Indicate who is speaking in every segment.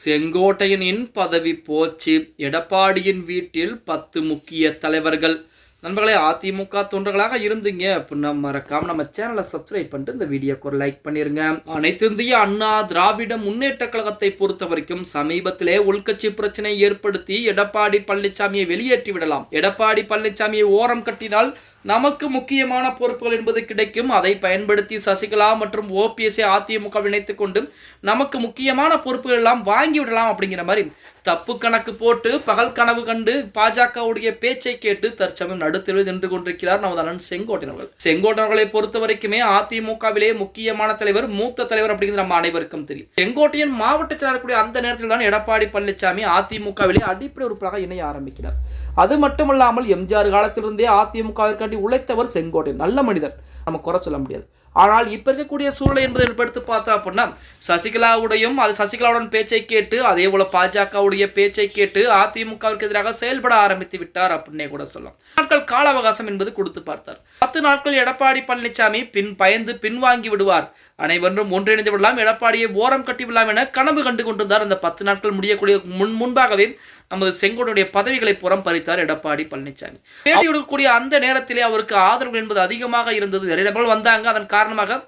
Speaker 1: செங்கோட்டையனின் பதவி போச்சு. எடப்பாடியின் வீட்டில் 10 முக்கிய தலைவர்கள். நண்பர்களே, அதிமுக தொண்டர்களாக இருந்தீங்க அப்படின்னா மறக்காம நம்ம சேனலை சப்ஸ்கிரைப் பண்ணிட்டு இந்த வீடியோக்கு ஒரு லைக் பண்ணிருங்க. அனைத்து இந்திய அண்ணா திராவிட முன்னேற்ற கழகத்தை பொறுத்த வரைக்கும் சமீபத்திலே உள்கட்சி பிரச்சனை ஏற்படுத்தி எடப்பாடி பழனிசாமியை வெளியேற்றி விடலாம். எடப்பாடி பழனிசாமியை ஓரம் கட்டினால் நமக்கு முக்கியமான பொறுப்புகள் என்பது கிடைக்கும். அதை பயன்படுத்தி சசிகலா மற்றும் ஓபிஎஸ் அதிமுக இணைத்துக் கொண்டு நமக்கு முக்கியமான பொறுப்புகள் எல்லாம் வாங்கி விடலாம் அப்படிங்கிற மாதிரி தப்பு கணக்கு போட்டு பகல் கனவு கண்டு பாஜகவுடைய பேச்சை கேட்டு தற்சமயம் நடுத்தெருவில் நின்று கொண்டிருக்கிறார் நமது அண்ணன் செங்கோட்டையன் அவர்கள். செங்கோட்டையன் அவர்களை பொறுத்த வரைக்குமே அதிமுகவிலே முக்கியமான தலைவர், மூத்த தலைவர் அப்படிங்கிறது நம்ம அனைவருக்கும் தெரியும். செங்கோட்டையன் மாவட்ட செயலாளர் அந்த நேரத்தில் தான் எடப்பாடி பழனிசாமி அதிமுகவிலே அடிப்படை உறுப்பினராக இணைய ஆரம்பிக்கிறார். அது மட்டுமல்லாமல் எம்ஜிஆர் காலத்திலிருந்தே அதிமுகவிற்காண்டி உழைத்தவர் செங்கோட்டையன். நல்ல மனிதர், நம்ம குறை சொல்ல முடியாது. ஆனால் இப்ப இருக்கக்கூடிய சூழ்நிலை என்பதை எடுத்து பார்த்தா அப்படின்னா சசிகலாவுடையும் சசிகலாவுடன் பேச்சை கேட்டு அதே போல பாஜகவுடைய பேச்சை கேட்டு அதிமுகவிற்கு எதிராக செயல்பட ஆரம்பித்து விட்டார் அப்படின்னே கூட சொல்லலாம். நாட்கள் கால அவகாசம் என்பது கொடுத்து பார்த்தார். 10 நாட்கள் எடப்பாடி பழனிசாமி பயந்து பின்வாங்கி விடுவார், அனைவரும் ஒன்றிணைந்து விடலாம், எடப்பாடியை ஓரம் கட்டி விடலாம் என கனவு கண்டு கொண்டிருந்தார். அந்த 10 நாட்கள் முடியக்கூடிய முன்பாகவே நமது செங்கோட்டையுடைய பதவிகளை புறம் பறித்தார் எடப்பாடி பழனிசாமி. பேட்டி கொடுக்கக்கூடிய அந்த நேரத்திலே அவருக்கு ஆதரவு என்பது அதிகமாக இருந்தது. நிறைய நபர்கள் வந்தாங்க. அதன் காரணமாக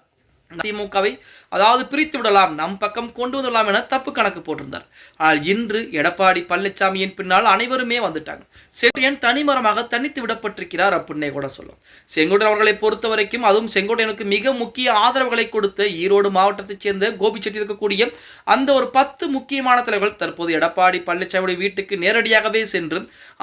Speaker 1: அதிமுகவை பிரித்து விடலாம், நம் பக்கம் கொண்டு வரலாம் என தப்பு கணக்கு போட்டிருந்தார். ஆனால் இன்று எடப்பாடி பழனிசாமியின் பின்னால் அனைவருமே வந்துட்டாங்க. செங்கோட்டையன் தனிமரமாக தனித்து விடப்பட்டிருக்கிறார் அப்படின்னே கூட சொல்லும். செங்கோட்டையன் அவர்களை பொறுத்த வரைக்கும், அதுவும் செங்கோட்டையனுக்கு மிக முக்கிய ஆதரவுகளை கொடுத்த ஈரோடு மாவட்டத்தைச் சேர்ந்த கோபிச்செட்டி இருக்கக்கூடிய அந்த ஒரு 10 முக்கியமான தலைவர்கள் தற்போது எடப்பாடி பழனிசாமியுடைய வீட்டுக்கு நேரடியாகவே சென்று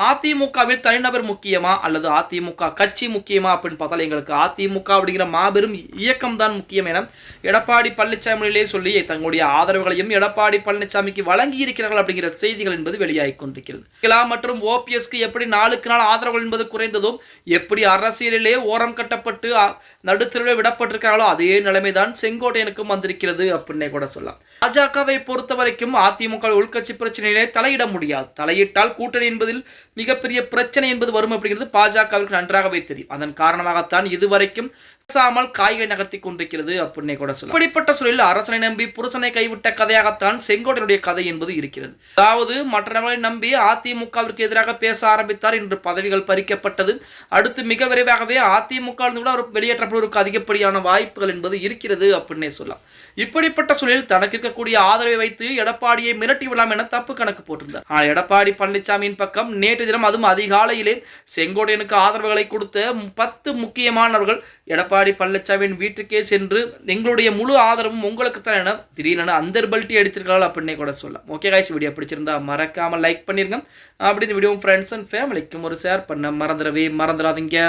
Speaker 1: அதிமுகவில் தனிநபர் முக்கியமா அல்லது அதிமுக கட்சி முக்கியமா அப்படின்னு பார்த்தால் எங்களுக்கு அதிமுக அப்படிங்கிற மாபெரும் இயக்கம் தான் முக்கியம் என எடப்பாடி பழனிசாமியிலே சொல்லி தங்களுடைய ஆதரவுகளையும் எடப்பாடி பழனிசாமிக்கு வழங்கி இருக்கிறார்கள் அப்படிங்கிற செய்திகள் என்பது வெளியாகி கொண்டிருக்கிறது. சசிகலா மற்றும் ஓபிஎஸ்க்கு எப்படி நாளுக்கு நாள் ஆதரவுகள் என்பது குறைந்ததும், எப்படி அரசியலிலே ஓரம் கட்டப்பட்டு நடுத்தருவில் விடப்பட்டிருக்கிறார்களோ அதே நிலைமைதான் செங்கோட்டையனுக்கும் வந்திருக்கிறது அப்படின்னே கூட சொல்லலாம். பாஜகவை பொறுத்த வரைக்கும் அதிமுக உள்கட்சி பிரச்சனையிலே தலையிட முடியாது. தலையிட்டால் கூட்டணி என்பதில் மிகப்பெரிய பிரச்சனை என்பது வரும் அப்படிங்கிறது பாஜகவிற்கு நன்றாகவே தெரியும். அதன் காரணமாகத்தான் இதுவரைக்கும் பேசாமல் காய்களை நகர்த்தி கொண்டிருக்கிறது அப்படின்னே கூட சொல்லலாம். இப்படிப்பட்ட சூழலில் அரசனை நம்பி புருஷனை கைவிட்ட கதையாகத்தான் செங்கோட்டையனுடைய கதை என்பது இருக்கிறது. அதாவது மற்றவர்களை நம்பி அதிமுகவிற்கு எதிராக பேச ஆரம்பித்தார். இன்று பதவிகள் பறிக்கப்பட்டது. அடுத்து மிக விரைவாகவே அதிமுக கூட அவர் வெளியேற்றப்படுவதற்கு அதிகப்படியான வாய்ப்புகள் என்பது இருக்கிறது அப்படின்னே சொல்லலாம். இப்படிப்பட்ட சூழலில் தனக்கு இருக்கக்கூடிய ஆதரவை வைத்து எடப்பாடியை மிரட்டி விடலாம் என தப்பு கணக்கு போட்டிருந்தார். ஆனால் எடப்பாடி பழனிசாமியின் பக்கம் நேற்று தினம், அதுவும் அதிகாலையிலே செங்கோட்டையனுக்கு ஆதரவுகளை கொடுத்த 10 முக்கியமானவர்கள் எடப்பாடி பழனிசாமியின் வீட்டுக்கே சென்று எங்களுடைய முழு ஆதரவும் உங்களுக்கு தான் என திடீரென அந்தர்பல்ட்டி அடித்திருக்காள் அப்படின்னே கூட சொல்லலாம். ஓகே காய்ஸ், வீடியோ பிடிச்சிருந்தா மறக்காம லைக் பண்ணிருங்க. அப்படி இந்த வீடியோ ஃப்ரெண்ட்ஸ் அண்ட் ஃபேமிலிக்கும் ஒரு ஷேர் பண்ண மறந்துடாதீங்க.